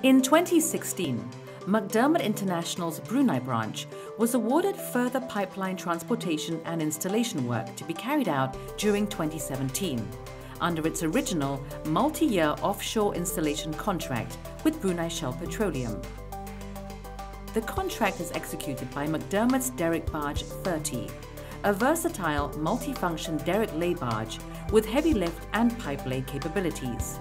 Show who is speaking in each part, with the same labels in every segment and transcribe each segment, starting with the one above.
Speaker 1: In 2016, McDermott International's Brunei branch was awarded further pipeline transportation and installation work to be carried out during 2017 under its original multi-year offshore installation contract with Brunei Shell Petroleum. The contract is executed by McDermott's Derrick Barge 30, a versatile multi-function derrick lay barge with heavy lift and pipe lay capabilities.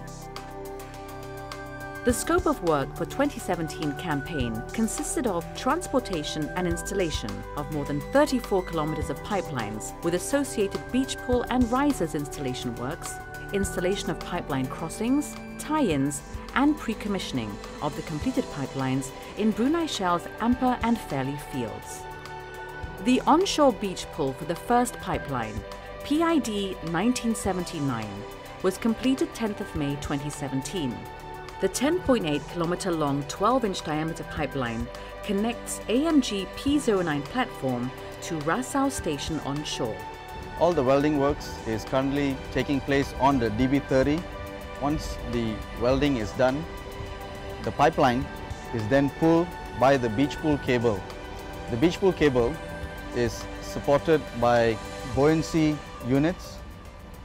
Speaker 1: The scope of work for 2017 campaign consisted of transportation and installation of more than 34 kilometers of pipelines with associated beach pull and risers installation works, installation of pipeline crossings, tie-ins and pre-commissioning of the completed pipelines in Brunei Shell's Amper and Fairley fields. The onshore beach pull for the first pipeline, PID 1979, was completed 10th of May 2017. The 10.8 kilometer long 12-inch diameter pipeline connects AMG P09 platform to Rasau station onshore.
Speaker 2: All the welding works is currently taking place on the DB30. Once the welding is done, the pipeline is then pulled by the beach pull cable. The beach pull cable is supported by buoyancy units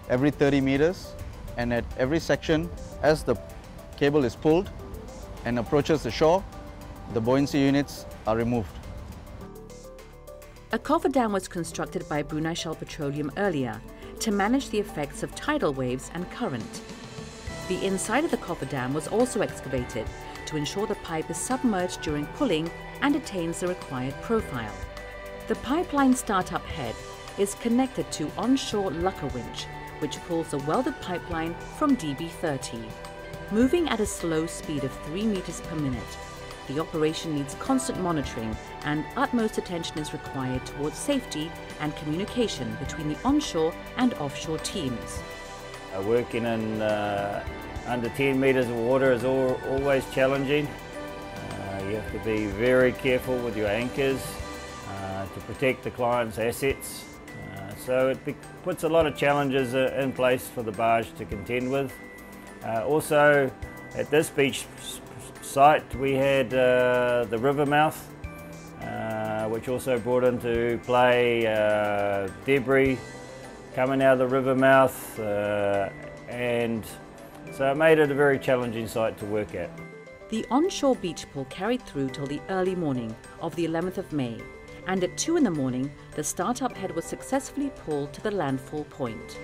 Speaker 2: every 30 meters, and at every section, as the cable is pulled and approaches the shore, the buoyancy units are removed.
Speaker 1: A cofferdam was constructed by Brunei Shell Petroleum earlier to manage the effects of tidal waves and current. The inside of the cofferdam was also excavated to ensure the pipe is submerged during pulling and attains the required profile. The pipeline startup head is connected to onshore lucker winch, which pulls a welded pipeline from DB30. Moving at a slow speed of 3 meters per minute, the operation needs constant monitoring and utmost attention is required towards safety and communication between the onshore and offshore teams.
Speaker 3: Working in under 10 meters of water is always challenging. You have to be very careful with your anchors to protect the client's assets. So it puts a lot of challenges in place for the barge to contend with. Also, at this beach site we had the river mouth, which also brought into play debris coming out of the river mouth, and so it made it a very challenging site to work at.
Speaker 1: The onshore beach pull carried through till the early morning of the 11th of May, and at 2 in the morning the startup head was successfully pulled to the landfall point.